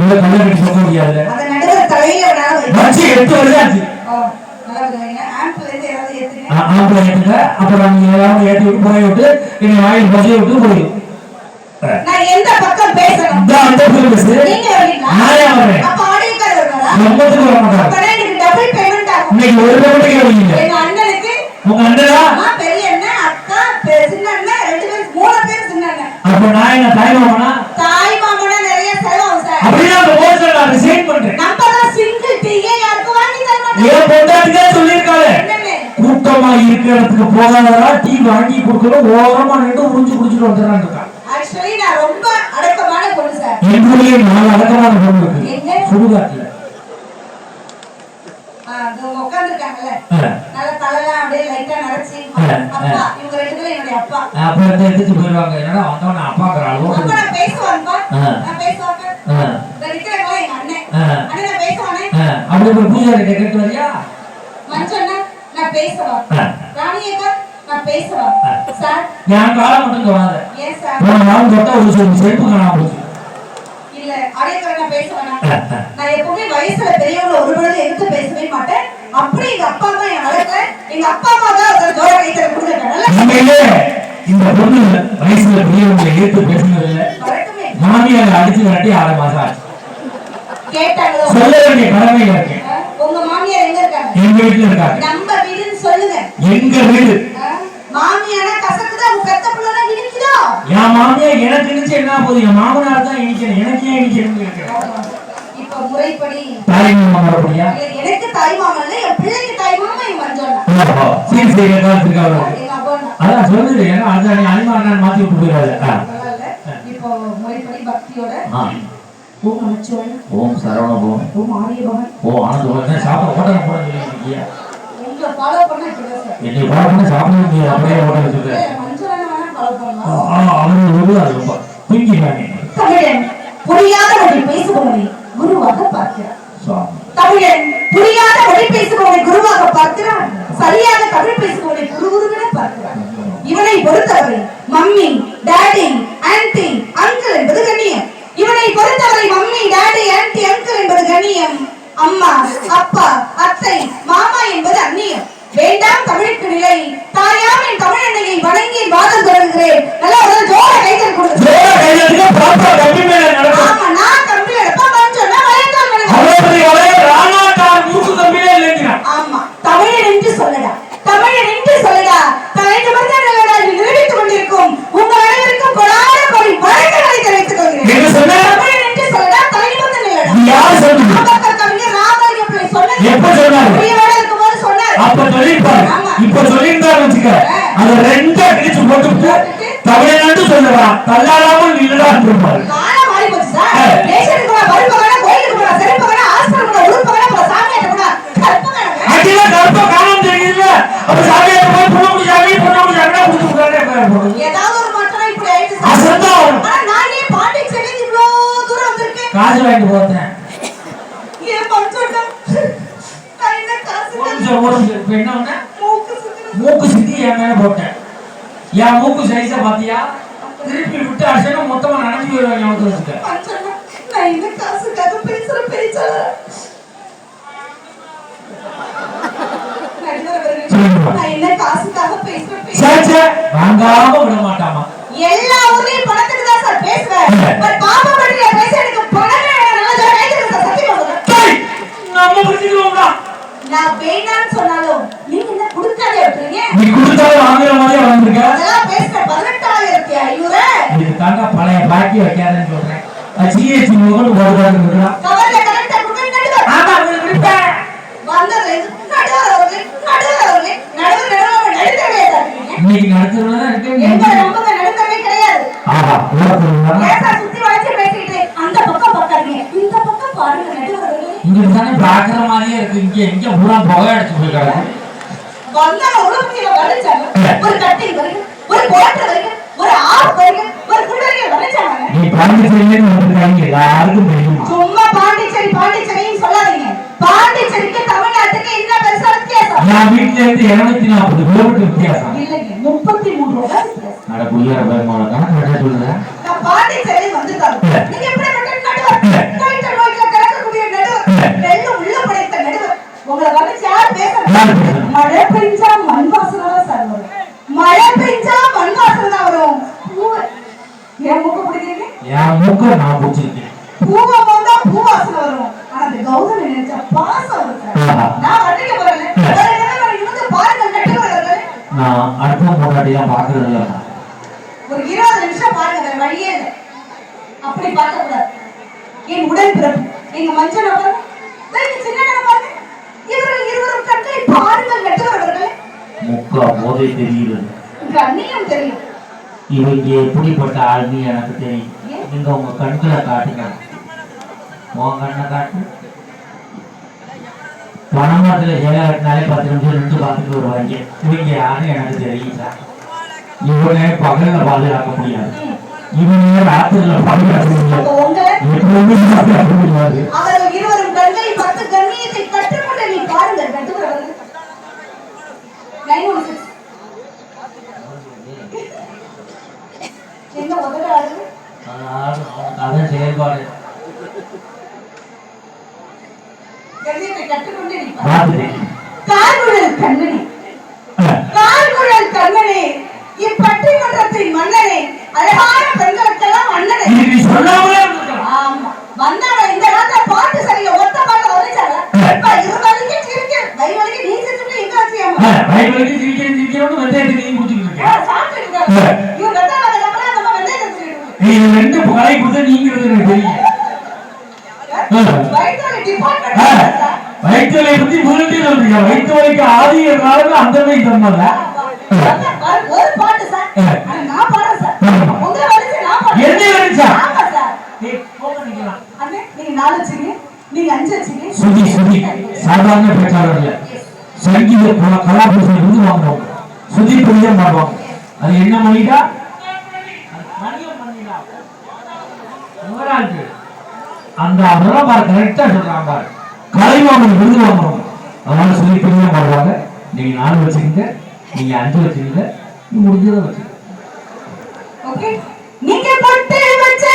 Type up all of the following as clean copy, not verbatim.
கட்டி சொல்ல முடியாது. அந்த நடுவர் தலையில வச்சு 8 வருஷம் ஆச்சு. ஆம்பளை ஏத்துங்க. அப்புறம் நீங்க எல்லாரும் ஏற்றி விட்டு போய் விட்டு நீங்க வாயில் பசிய விட்டு போயிடும். நான் எந்த பக்கம் பேசணும்? அந்த பக்கம் பேசு. நீங்க வரீங்களா? நான் வரேன். அப்ப ஆடியக்கார வரணும். நம்மளுக்கு வர மாட்டாங்க. அப்ப எனக்கு டபுள் பேமெண்ட் ஆகும். இன்னைக்கு ஒரு பேமெண்ட் கேவீங்க. எங்க அண்ணனுக்கு உங்க அண்ணனா? பெரிய அண்ணன், அக்கா, சின்ன அண்ணன், 2 பேர் 3 பேர் சின்ன அண்ணன். அப்ப நான் என்ன தாய் மாமனா? தாய் மாமனா நிறைய செலவாகும் சார். அப்படியே அந்த போர்ட்ல நான் ரிசைன் பண்றேன். நம்ம தான் சிங்கிள் டீயே யாருக்கு வாங்கி தர மாட்டோம். ஏன் பொண்டாட்டியே சொல்லிருக்காளே. கூட்டமா இருக்கிற இடத்துக்கு போகாதடா டீ வாங்கி கொடுக்கணும். ஓரமா நின்று உறிஞ்சு குடிச்சிட்டு வந்துறான்னு இருக்கா. ஆக்சுவலி நான் ரொம்ப அடக்கமான பொண்ணு சார். எங்களுடைய நான் அடக்கமான பொண்ணு இருக்கு. சுடுகாட்டுல உட்கார்ந்துருக்காங்கல்ல, நல்ல தலைலாம் அப்படியே லைட்டா நரைச்சி அப்பா, இவங்க 2 பேரும் என்னுடைய அப்பா. அப்ப எடுத்து போயிடுவாங்க. என்னடா வந்தவன அப்பாங்கறாளோ. அப்பா நான் பேசுவான்பா. நான் பேசுவாங்க. இருக்கிறவங்க எங்க அண்ணன். அண்ணன் நான் பேசுவானே. அப்படி ஒரு பூஜை கேட்டு வரியா? மஞ்சண்ணா நான் பேசுவா. ராணியக்கா நான் பேசுவா. சார் நான் கால மட்டும் தோணாத. ஏன் சார்? நான் தொட்ட ஒரு செருப்பு காணாம போச்சு. இல்ல அடையக்கா நான் பேசுவானா? நான் எப்பவுமே வயசுல பெரியவங்கள ஒரு பொழுது எடுத்து பேசவே மாட்டேன். அப்படி எங்க அப்பா தான் என் வளர்க்கல. எங்க அப்பா அம்மா தான் ஒரு ஜோர கைத்தற கொடுத்தாங்க. இந்த பொண்ணு வயசுல பெரியவங்களை எடுத்து பேசுனது இல்ல. மாமியார் அடிச்சு விரட்டி 6 மாசம் ஆச்சு. கேட்டாங்களோ? சொல்ல வேண்டிய கடமை இருக்கு. உங்க மாமியார் எங்க இருக்காங்க? எங்க வீட்டுல இருக்காங்க. நம்ம வீடுன்னு சொல்லுங்க. எங்க வீடு. மாமியாரா கசக்குதா? உங்க பெத்த புள்ளனா இனிக்குதா? என் மாமியார் எனக்கு இனிச்சு என்ன போகுது? என் மாமனார் தான் இனிக்கணும். எனக்கு ஏன் இனிக்கணும்னு கேக்குறேன். இப்ப முறைப்படி தாய் மாமா வரப்படியா? எனக்கு தாய் மாமா இல்ல, என் பிள்ளைக்கு தாய் மாமா என் மஞ்சளா. சரி சரி காத்துக்காக. எங்க அப்பா அதான் சொல்லுது. ஏன்னா அத நீ அனிமான் மாத்தி விட்டு போயிடாத. இப்போ முறைப்படி பக்தியோட ஓம் நமச்சிவாய, ஓம் சரவண பவன், ஓம் ஆரிய பவன், ஓம் ஆனந்த பவன். சாப்பிட ஹோட்டல் போட சொல்லிருக்கீங்க. உங்களை ஃபாலோ பண்ண இப்படிதான் சார். என்னை ஃபாலோ பண்ண சாப்பிடுங்க. அப்படியே ஹோட்டல் வச்சுட்டு மஞ்சளான வேணா ஃபாலோ பண்ணலாம். அவரு ஒரு அது ரொம்ப தூங்கிட்டாங்க. தமிழன் புரியாத மொழி பேசுபவனை குருவாக பார்க்கிறார். தமிழன் புரியாத மொழி பேசுபவனை குருவாக பார்க்கிறார். சரியாக தமிழ் பேசுபவனை குருகுருவென பார்க்கிறார். இவனை பொறுத்தவரை மம்மி, டாடி, ஆன்டி, அங்கிள் என்பது கண்ணியம். இவனை பொறுத்தவரை மம்மி, டாடி, ஆன்டி, அங்கிள் என்பது கண்ணியம். அம்மா, அப்பா, அத்தை, மாமா என்பது அந்நியம். வேண்டாம் தமிழுக்கு நிலை. தாயாம் என் தமிழ் அன்னையை வணங்கி வாதம் தொடங்குகிறேன். நல்லா ஒரு ஜோர கைதல் கொடுங்க. ஜோர கைதலுக்கு பாப்பா கம்பி மேல நடக்கும். ஆமா, நான் கம்பி எடுப்பா மஞ்சனா வளையல் மேல. அவரே வளையல் ராணாட்டார் மூக்கு கம்பிலே இல்லைங்கறான். ஆமா, தமிழன் என்று சொல்லடா. தமிழன் என்று சொல்லடா. தலைக்கு மறந்தடா நிரூபித்து கொண்டிருக்கும் உங்க அனைவருக்கும் கொடான கோடி வணக்கங்களை தெரிவித்துக் கொள்கிறேன். என்ன சொன்ன? தமிழன் என்று சொல்லடா. தலைக்கு மறந்தடா. யார் சொன்னது? அப்பா கவிஞர் ராமலிங்கம் பிள்ளை சொன்னது. எப்ப சொன்னாரு? பெரியவரா இருக்கும்போது சொன்னாரு. அப்ப சொல்லிருப்பாரு. இப்ப சொல்லிருந்தாரு வச்சுக்க. அத ரெண்டா கிழிச்சு போட்டு தமிழ்நாடு சொல்லுவா. தள்ளாடாமல் நில்லடான்னு சொல்லுவாரு. காலம் மாறி போச்சு சார். ரேஷனுக்கு போனா, பருப்பு போனா, கோயிலுக்கு போனா, செருப்பு போனா, ஆஸ்பத்திரி போனா, உடுப்பு போனா, அப்புறம் சாமியாட்ட போனா, கற்ப கணக்கு. அடியில கற்ப காலம் தெரியுதுல்ல. அப்ப சாமியாட்ட போய் பொண்ணு சாமியா புடிச்சு உட்கார்ந்தே போறாரு. ஏதாவது ஒரு மாற்றம் இப்படி ஆயிடுச்சு சார். அசந்தம். ஆனா நான் ஏன் பாண்டிச்சேரி இவ்ளோ தூரம் வந்திருக்கேன்? காசு வாங்கிட்டு போறேன். ஏன் பண்றோம்டா? நான் என்ன காசு கொஞ்சம் என்ன பண்ண? மூக்கு சிந்தி என் மேல போட்டேன். என் மூக்கு சைஸ பாத்தியா? திருப்பி விட்டு அடிச்சா மொத்தமா நனைஞ்சு போயிடுவாங்க. அவனுக்கு வச்சுக்க நான் இந்த காசுக்காக பேசுற பேச்சா? நான் என்ன காசுக்காக பேசுற பேச்சா? வாங்காம விட மாட்டாமா. எல்லா ஊர்லயும் பணத்துக்கு தான் சார் பேசுவேன். ஒரு பாப்பா பட்டில பேச எனக்கு பணமே நல்லா கையில சார் சத்தியமா சொல்றேன். நம்ம புரிஞ்சுக்கோங்கடா. நான் வேணான்னு சொன்னாலும் நீங்க என்ன கொடுக்காதே விட்டுறீங்க. நீ கொடுத்தாலும் வாங்குற மாதிரியே வாங்குறீங்க. அதெல்லாம் பேசுற 18,500. இது தாங்க பழைய பாக்கி வைக்காதேன்னு சொல்றேன். ஜிஎஸ்டி முதல்ல போடுறாங்க இருக்கா. கவர்ல கரெக்ட்டா கொடுங்க நடுவர். ஆமா உங்களுக்கு கொடுப்பேன். வந்தது நடுவர் நடுத்தவே தாக்குறீங்க. இன்னைக்கு நடுத்தறவங்க தான் இருக்கு. எங்க நம்பங்க நடுத்தவே கிடையாது. ஆஹா ஏசா சுத்தி வளைச்சு பேசிட்டு அந்த பக்கம் பார்க்காதீங்க. இந்த பக்கம் பாருங்க நடுவர். இங்க தானே பாக்குற மாதிரியே இருக்கு. இங்க பூரா புகை அடிச்சு போயிட்டாங்க. வந்தா உலகத்துல வளைச்சாங்க. ஒரு கட்டிங் வருது, ஒரு போட்டர் வருது, ஒரு ஆப் வருது, ஒரு குண்டரியை வளைச்சாங்க. நீ பாண்டிச்சேரியில வந்துட்டாங்க. யாருக்கும் தெரியும். சும்மா பாண்டிச்சேரின்னு சொல்லாதீங்க. பாண்டிச்சேரிக்கு தமிழ்நாட்டுக்கு என்ன பெருசா வித்தியாசம்? நான் வீட்ல இருந்து 240 கிலோமீட்டர் வித்தியாசம். இல்லங்க 33 ரூபாய் வித்தியாசம். அட புள்ளியற பெருமாளா நான் சொல்றேன். நான் பாண்டிச்சேரி வந்துட்டாங்க. நீங்க எப்படி நடுவர் ரைட் மழை பெஞ்சா மண் வாசனை தான் சார் வரும். மழை பெஞ்சா மண் வாசனை தான் வரும். என் மூக்க பிடிக்கிறீங்க? என் மூக்க நான் பிடிச்சிருக்கேன். பூவை போந்தா பூ வாசனை வரும். ஆனா அந்த கௌதமி நினைச்சா பாசம் வரும் சார். நான் வண்டிக்கு போறேன். இவங்க பாருங்க கட்டுவாங்க. நான் அடுத்த முன்னாடிலாம் பாக்குறது இல்ல. ஒரு 20 நிமிஷம் பாருங்க, வேற வழியே இல்லை. அப்படி பார்க்க கூடாது. என் உடல் பிறப்பு எங்க மஞ்சள் பாருங்க, சின்ன பாருங்க, இவர்கள் இருவரும் கண்களை பாருங்கள் நட்டுவர்களே. முக்கா போதை தெரியுது, கண்ணியம் தெரியும். இவங்க எப்படிப்பட்ட ஆள்னு எனக்கு தெரியும். நீங்க உங்க கண்களை காட்டுங்க, உன் கண்ணை காட்டு. பணமரத்துல ஜெயா கட்டினாலே 10 நிமிஷம் நின்று பார்த்துட்டு வருவாங்க. இவங்க யாருன்னு எனக்கு தெரியும் சார். இவனை பகல்ல பாதுகாக்க முடியாது, இவனையே ராத்திரில பாதுகாக்க முடியாது. அவர்கள் இருவரும் கண்களை பார்த்து கண்ணியத்தை கற்றுக்கொண்டு நீ பாருங்கள் கட்டுகிறவர்கள். என்ன உதவாது அதான் செயல்பாடு. கண்ணியத்தை கற்றுக்கொண்டு நீ பாருங்கள். கார்குழல் கண்ணனே, கார்குழல் கண்ணனே, இப்பட்டிமன்றத்தின் மன்னனே, அழகான பெண்களுக்கெல்லாம் அண்ணனே. ஆமா, வந்தாங்க இந்த காலத்துல பாட்டு சரியில்லை, ஒத்த பாட்டு வந்துச்சாங்க. இப்ப இவங்களுக்கு சிரிக்க வயிறுவலிக்கு நீ சிரிச்சுட்டு எங்க வச்சியாமா வயிறுவலிக்கு சிரிக்கிறோன்னு வெந்தயத்தை நீ குடிச்சிட்டு இருக்க. சாப்பிட்டு இருக்காங்க இவங்க வெந்தாங்க. அப்புறம் நம்ம வெந்தயத்தை குடிச்சிட்டு நீ ரெண்டு பழை குடிச்சா நீங்கிறது எனக்கு தெரியும். வயிற்றுவலி டிபார்ட்மெண்ட் வயிற்றுவலியை பத்தி முழுட்டி சொல்றீங்க. வயிற்றுவலிக்கு ஆதி இருந்தாலும் அந்த மாதிரி சொன்னல ஒரு பாட்டு சார். நான் பாடுறேன் சார். உங்க வரிசை நான் பாடுறேன். என்ன வரிசை? ஆமா சார். ஏய் போக நிக்கலாம். அண்ணே நீங்க 4 வச்சீங்க, நீங்க 5 வச்சீங்க. சுதி சுதி சாதாரண பேச்சாளர் இல்ல. சங்கீத கலாபூஷண விருது வாங்குவாங்க. சுதி புரியம் பாடுவாங்க. அது என்ன மணிடா? மணியம் மணிடா. ஓராளுக்கு அந்த அதெல்லாம் பாரு கரெக்டா சொல்றாங்க பாரு. கலைவாணன் விருது வாங்குறோம். அதனால சுதி புரியம் பாடுவாங்க. நீங்க 4 வச்சீங்க, நீங்க 5 வச்சீங்க, நீ முடிஞ்சதை வச்சு. ஓகே, நீங்க பட்டு வச்ச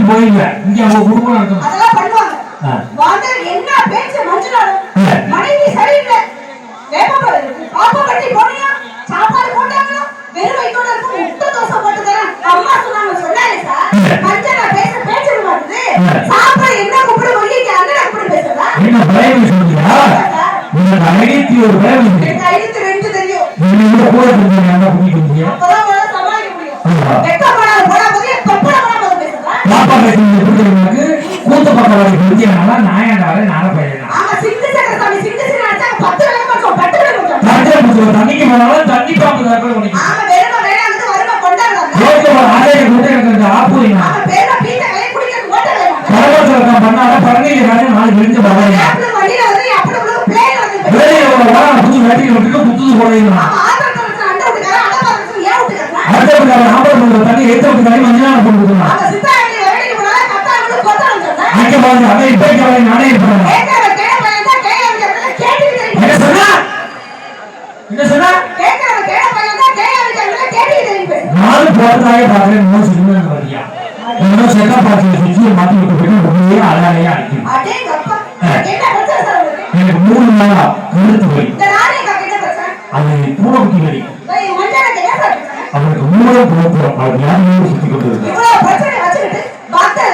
போயிங்க இங்க அவங்க குடும்பம் நடக்கும். அதெல்லாம் பண்ணுவாங்க. வாதர் என்ன பேச்சு மஞ்சளால மனைவி சரியில்லை. வேப்பப்பழம் இருக்கு. பாப்பா கட்டி போனியா? சாப்பாடு போட்டாங்களா? வெறும் வயித்தோட இருக்கு. முட்டை தோசை போட்டு தரேன். அம்மா சொன்னாங்க சார். மஞ்சளா பேச்சு மாட்டுது. சாப்பாடு என்ன கூப்பிடு மொழிக்கு அண்ணனை கூப்பிடு பேசுறதா? என்ன பயமே சொல்றீங்க? நீங்க அழகிக்கு ஒரு பயமே. எனக்கு அழகிக்கு 2 தெரியும். நீங்க கூட தெரிஞ்சீங்க என்ன புரியுது? அப்பதான் வர சமாளிக்க முடியும். வெக்கப்படாத போடா போய் தொப்பட போடா பேசுறதா? பாப்பா பேசுறது புரியுதுங்களுக்கு கூத்த பக்கவாடி புரிஞ்சினால நாயனால நான பையனா. ஆமா சிங்கு சக்கரசாமி சிங்கு சிங்க அடிச்சா 10 வேளை கொஞ்சம் 10 வேளை கொஞ்சம். தண்ணி கொஞ்சம் தண்ணிக்கு போனாலும் தண்ணி பாம்பு தரப்ப உனக்கு. ஆமா வேறமா வேற வந்து வருமா கொண்டாடுறாங்க. ஓகே ஆளே கூட்டே எனக்கு ஆப்புறீங்க. ஆமா வேற பீட்ட கலை குடிக்கிறது ஓட்டல. பரவாயில்லை பண்ணால பரணில காணே 4 வெஞ்சு பாருங்க. அப்படி வண்டில வந்து அப்படி உள்ள பிளேன் வந்து வேற ஒரு புது வெட்டி விட்டுட்டு புது போறீங்க. ஆமா ஆதர் கலச அண்ட விட்டுறாங்க அண்ட பாருங்க ஏன் விட்டுறாங்க? அண்ட விட்டுறாங்க ஆபர் தண்ணி ஏத்த விட்டு மஞ்சளான போடுறாங்க. ஆமா சித்தா அங்க பாருங்க அதை பேக்கவே நானே இருப்பேன். கேக்கற கேட பையன் தான் கேய வைக்கிறதுல கேட்டிட்டு இருக்கீங்க. என்ன சொன்னா? கேக்கற கேட பையன் தான் கேய வைக்கிறதுல கேட்டிட்டு இருக்கீங்க. நாலு போறதாயே பாக்குறேன் நோ சினிமா வரியா. இன்னும் செட்டா பாத்து செஞ்சு மாத்தி விட்டு போய் அப்படியே அழகாயா இருக்கு. அடேங்க அப்பா. என்ன பிரச்சனை சார் உங்களுக்கு? எனக்கு 3 நாளா கழுத்து வலி. இந்த நானே கேட்ட பிரச்சனை. அது பூரவுக்கு வலி. ஏய் மஞ்சளுக்கு என்ன பிரச்சனை? அவருக்கு மூளை போறோம். அது யாரையும் சுத்தி கொண்டு இருக்கு. இவ்வளவு பிரச்சனை வச்சிட்டு டாக்டர்